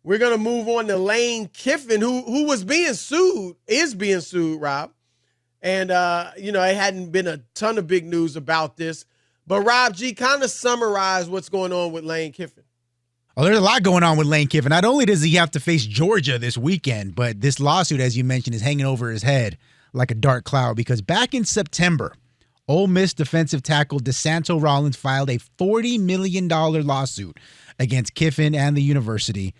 We're going to move on to Lane Kiffin, who is being sued, Rob. And, it hadn't been a ton of big news about this. But, Rob G, kind of summarize what's going on with Lane Kiffin. Oh, there's a lot going on with Lane Kiffin. Not only does he have to face Georgia this weekend, but this lawsuit, as you mentioned, is hanging over his head like a dark cloud because back in September, Ole Miss defensive tackle DeSanto Rollins filed a $40 million lawsuit against Kiffin and the university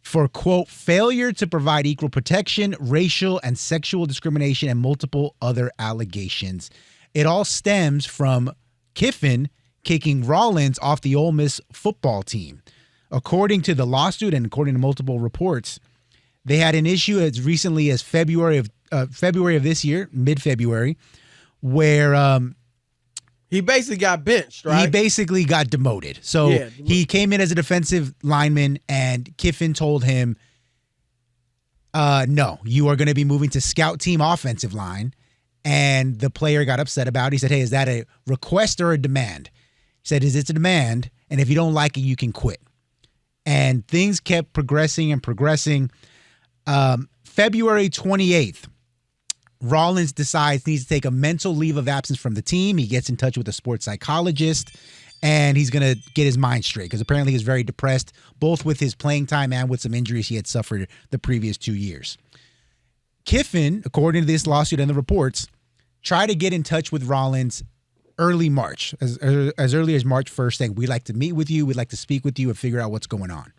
for, quote, failure to provide equal protection, racial and sexual discrimination, and multiple other allegations. It all stems from Kiffin kicking Rollins off the Ole Miss football team. According to the lawsuit and according to multiple reports, they had an issue as recently as February of this year, mid-February, where he basically got benched, right? He basically got demoted. So he came in as a defensive lineman, and Kiffin told him, no, you are going to be moving to scout team offensive line. And the player got upset about it. He said, hey, is that a request or a demand? He said, it's a demand, and if you don't like it, you can quit. And things kept progressing and progressing. February 28th, Rollins decides he needs to take a mental leave of absence from the team. He gets in touch with a sports psychologist, and he's going to get his mind straight because apparently he was very depressed, both with his playing time and with some injuries he had suffered the previous 2 years. Kiffin, according to this lawsuit and the reports, tried to get in touch with Rollins early March, as early as March 1st, saying, we'd like to meet with you, we'd like to speak with you and figure out what's going on.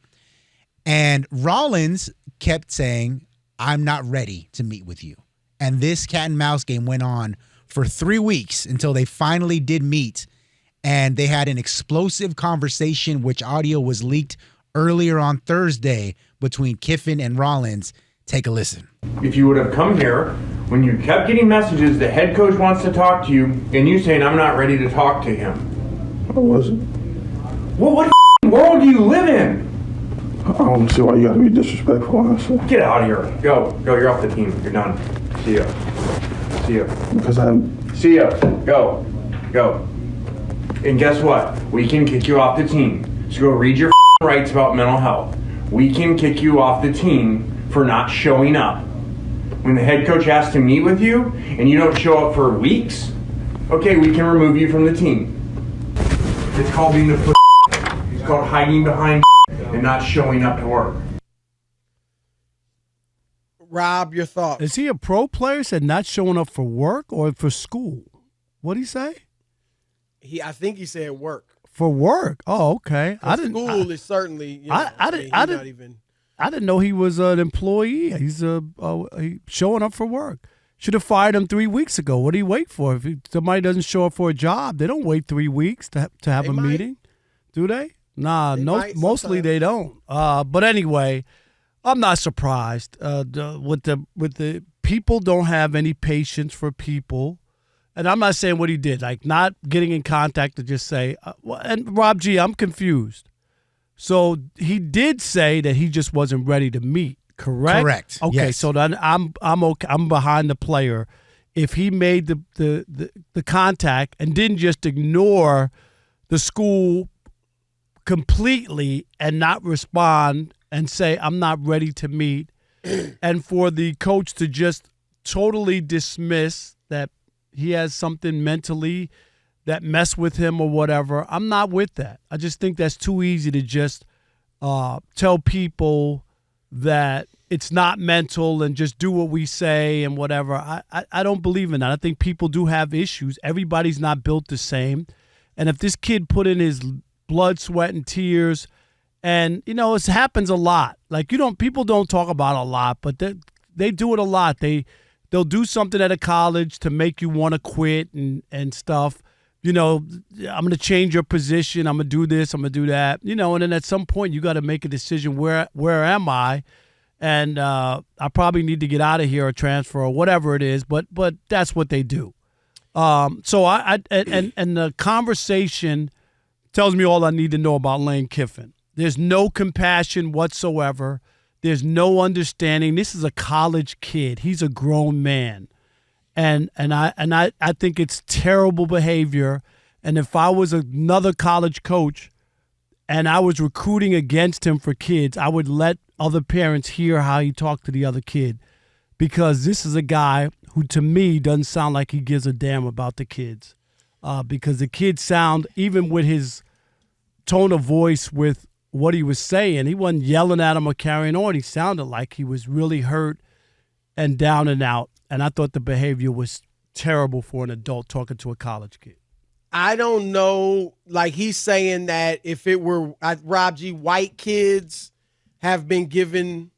And Rollins kept saying, I'm not ready to meet with you. And this cat and mouse game went on for 3 weeks until they finally did meet. And they had an explosive conversation, which audio was leaked earlier on Thursday between Kiffin and Rollins. Take a listen. If you would have come here when you kept getting messages, the head coach wants to talk to you, and you saying, I'm not ready to talk to him. I wasn't. Well, what world do you live in? I don't see why you gotta be disrespectful, honestly. Get out of here. Go, you're off the team. You're done. See ya. Because See ya. Go. And guess what? We can kick you off the team. So go read your rights about mental health. We can kick you off the team for not showing up. When the head coach asks to meet with you and you don't show up for weeks, okay, we can remove you from the team. It's called being a pussy. It's called hiding behind and not showing up to work. Rob, your thoughts? Is he a pro player? Said not showing up for work or for school? What'd he say? I think he said work. For work? Oh, okay. School is certainly. I didn't know he was an employee. He's showing up for work. Should have fired him 3 weeks ago. What do you wait for? If somebody doesn't show up for a job, they don't wait 3 weeks to have a meeting, do they? Nah, mostly they don't. But anyway, I'm not surprised. With the people don't have any patience for people. And I'm not saying what he did, like not getting in contact to just say, and Rob G, I'm confused. So he did say that he just wasn't ready to meet, correct? Correct. Okay, yes. So then I'm okay. I'm behind the player. If he made the contact and didn't just ignore the school completely and not respond and say, I'm not ready to meet, and for the coach to just totally dismiss that he has something mentally that mess with him or whatever, I'm not with that. I just think that's too easy to just tell people that it's not mental and just do what we say and whatever. I don't believe in that. I think people do have issues. Everybody's not built the same. And if this kid put in his blood, sweat, and tears, and, it happens a lot. Like, people don't talk about it a lot, but they do it a lot. They'll do something at a college to make you want to quit and stuff. I'm going to change your position. I'm going to do this. I'm going to do that. And then at some point you got to make a decision. Where am I? And I probably need to get out of here or transfer or whatever it is. But that's what they do. So the conversation tells me all I need to know about Lane Kiffin. There's no compassion whatsoever. There's no understanding. This is a college kid. He's a grown man. And I think it's terrible behavior. And if I was another college coach and I was recruiting against him for kids, I would let other parents hear how he talked to the other kid, because this is a guy who, to me, doesn't sound like he gives a damn about the kids. Because the kids sound, even with his tone of voice, with what he was saying, he wasn't yelling at him or carrying on. He sounded like he was really hurt and down and out. And I thought the behavior was terrible for an adult talking to a college kid. I don't know. Like, he's saying that if it were Rob G, white kids have been given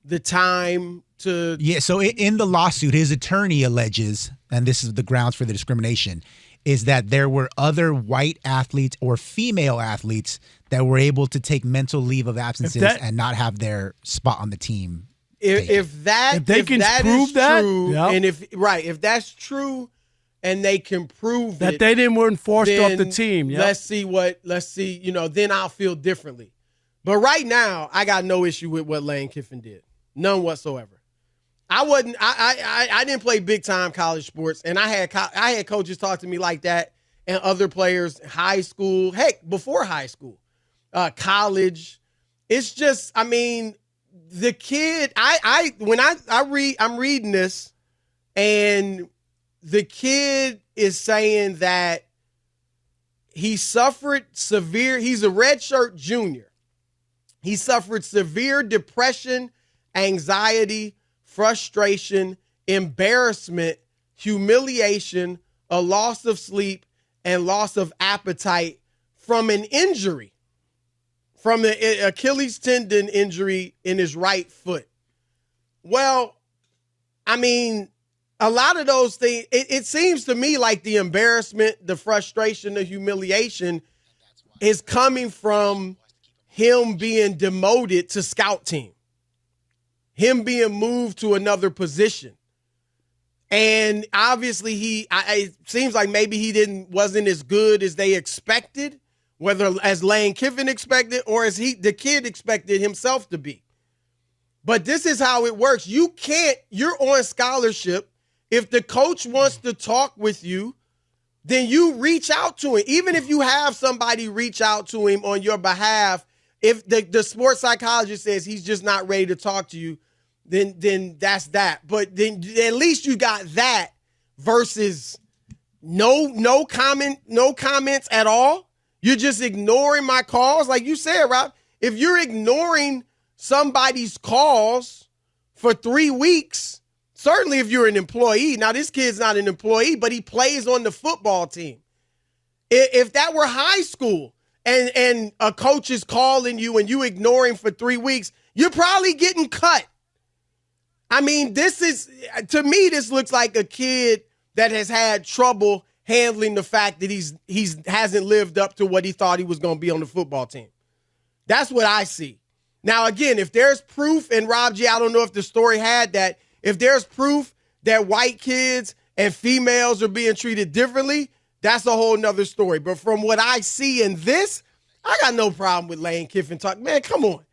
the time to. Yeah, so in the lawsuit, his attorney alleges, and this is the grounds for the discrimination, is that there were other white athletes or female athletes that were able to take mental leave of absences and not have their spot on the team. If that is true, yep. And if that's true, and they can prove that they weren't forced off the team. Yep. Let's see, then I'll feel differently. But right now, I got no issue with what Lane Kiffin did. None whatsoever. I didn't play big time college sports, and I had coaches talk to me like that, and other players, high school, heck, before high school, college. It's just, the kid, I'm reading this, and the kid is saying that he suffered severe, he's a redshirt junior. He suffered severe depression, anxiety, frustration, embarrassment, humiliation, a loss of sleep, and loss of appetite from an injury, from an Achilles tendon injury in his right foot. Well, a lot of those things, it seems to me like the embarrassment, the frustration, the humiliation is coming from him being demoted to scout team, him being moved to another position. And obviously it seems like maybe he wasn't as good as they expected, whether as Lane Kiffin expected or as the kid expected himself to be. But this is how it works. You're on scholarship. If the coach wants to talk with you, then you reach out to him. Even if you have somebody reach out to him on your behalf, if the sports psychologist says he's just not ready to talk to you, then that's that. But then at least you got that versus no comments at all. You're just ignoring my calls. Like you said, Rob, if you're ignoring somebody's calls for 3 weeks, certainly if you're an employee. Now, this kid's not an employee, but he plays on the football team. If that were high school and a coach is calling you and you ignore him for 3 weeks, you're probably getting cut. To me, this looks like a kid that has had trouble handling the fact that he hasn't lived up to what he thought he was going to be on the football team. That's what I see. Now, again, if there's proof, and Rob G, I don't know if the story had that, if there's proof that white kids and females are being treated differently, that's a whole nother story. But from what I see in this, I got no problem with Lane Kiffin talk. Man, come on.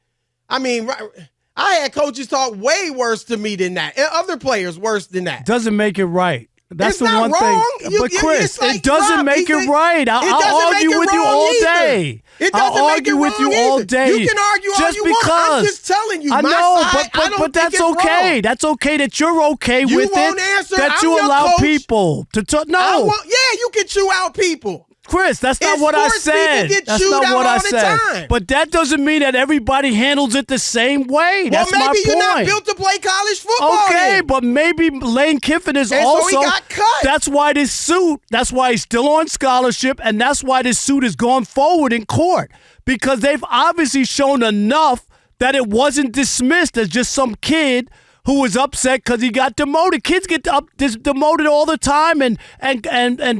I had coaches talk way worse to me than that, and other players worse than that. Doesn't make it right. That's it's the one wrong. thing. But Chris, it doesn't make it right. I'll argue with you all day. I'll argue with you all day. You can argue all you want. I'm just telling you. I know, but that's okay. Wrong. That's okay that you're okay you with won't it. Answer. That I'm you allow coach. people to talk. No. You can chew out people. Chris, that's not what I said. That's not what I said. But that doesn't mean that everybody handles it the same way. That's my point. Maybe you're not built to play college football. Okay, then. But maybe Lane Kiffin is and also. So he got cut. That's why that's why he's still on scholarship, and that's why this suit is going forward in court. Because they've obviously shown enough that it wasn't dismissed as just some kid who was upset because he got demoted. Kids get demoted all the time and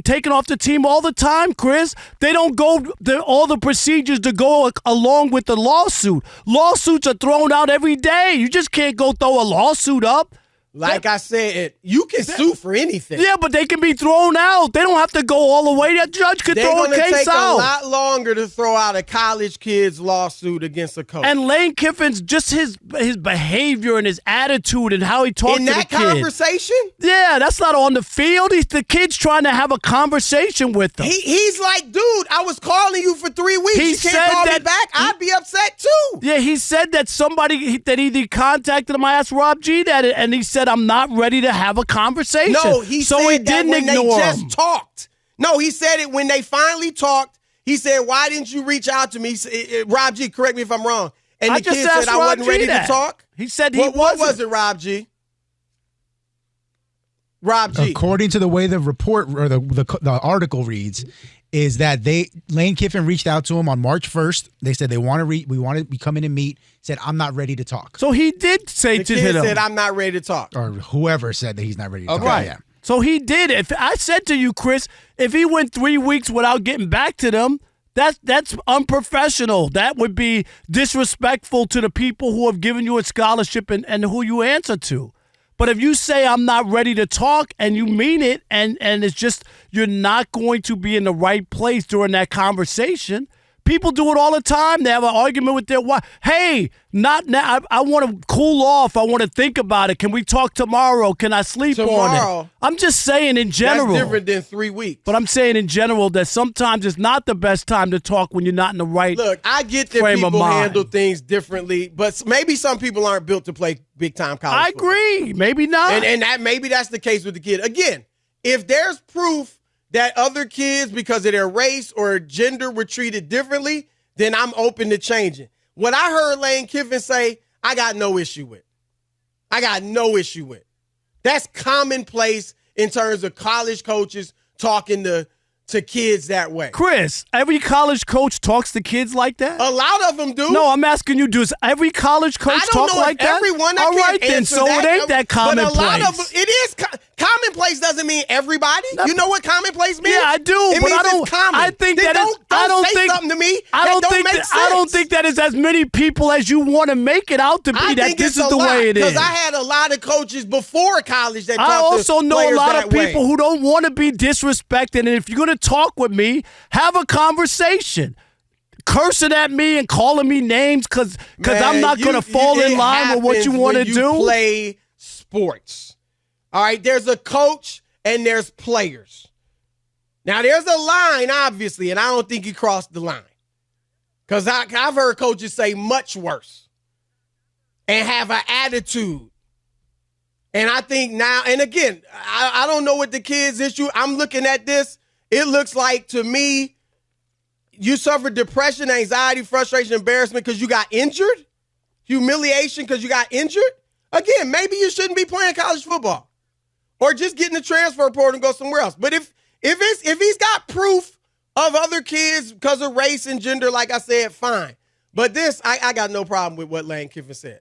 taken off the team all the time, Chris. They don't go all the procedures to go along with the lawsuit. Lawsuits are thrown out every day. You just can't go throw a lawsuit up. Like I said, you can sue for anything. Yeah, but they can be thrown out. They don't have to go all the way. That judge could They're throw a going to case take out. a lot longer to throw out a college kid's lawsuit against a coach. And Lane Kiffin's just his behavior and his attitude and how he talks in to that the kid. conversation, Yeah, that's not on the field. The kid's trying to have a conversation with them. he's like, dude, I was calling you for 3 weeks. He You said can't call me that- back. I'd be upset too. Yeah, he said that somebody that he contacted him. I asked Rob G that, and he said, "I'm not ready to have a conversation." No, he so said he that didn't when ignore they just him. talked. No, he said it when they finally talked. He said, "Why didn't you reach out to me?" Rob G, correct me if I'm wrong. And I the just kid asked said, "I Rob wasn't G ready that. to talk." He said What wasn't. was it, Rob G? Rob G. According to the way the report or the article reads, is that Lane Kiffin reached out to him on March 1st. They said we want to be coming and meet. Said, I'm not ready to talk. So he did say The to kid him. said, "I'm not ready to talk." Or whoever said that he's not ready to talk. Right. Yeah. So he did. If I said to you, Chris, if he went 3 weeks without getting back to them, that's unprofessional. That would be disrespectful to the people who have given you a scholarship and who you answer to. But if you say I'm not ready to talk and you mean it and it's just you're not going to be in the right place during that conversation, people do it all the time. They have an argument with their wife. Hey, not now. I want to cool off. I want to think about it. Can we talk tomorrow? Can I sleep on Tomorrow? it? I'm just saying in general. That's different than 3 weeks. But I'm saying in general that sometimes it's not the best time to talk when you're not in the right. Look, I get that frame of people mind. handle things differently, but maybe some people aren't built to play big time college I football. agree. Maybe not. And that maybe that's the case with the kid. Again, if there's proof that other kids, because of their race or gender, were treated differently, then I'm open to changing. What I heard Lane Kiffin say, I got no issue with. I got no issue with. That's commonplace in terms of college coaches talking to kids that way. Chris, every college coach talks to kids like that? A lot of them do. No, I'm asking you, does every college coach I don't talk know like if that? everyone. All right, then. So it ain't that commonplace. But a lot of it is commonplace. Doesn't mean everybody. You know what commonplace means? Yeah, I do, It but means I don't. It's common. I think Then that don't, is. I don't say think something to me. I don't that think. make That, sense. I don't think that is as many people as you want to make it out to be. I That think this it's is a the lot, way it is. because I had a lot of coaches before college that I talked also to know a players lot that of people way. who don't want to be disrespected, and if you're going to talk with me, have a conversation. Cursing at me and calling me names because I'm Man, not going to fall it in line with what you happens want to when you do. Play sports. All right, there's a coach and there's players. Now, there's a line, obviously, and I don't think he crossed the line. Because I've heard coaches say much worse and have an attitude. And I think now, and again, I don't know what the kid's issue. I'm looking at this. It looks like, to me, you suffered depression, anxiety, frustration, embarrassment because you got injured, humiliation because you got injured. Again, maybe you shouldn't be playing college football, or just get in the transfer portal and go somewhere else. But if he's got proof of other kids because of race and gender, like I said, fine. But this, I got no problem with what Lane Kiffin said.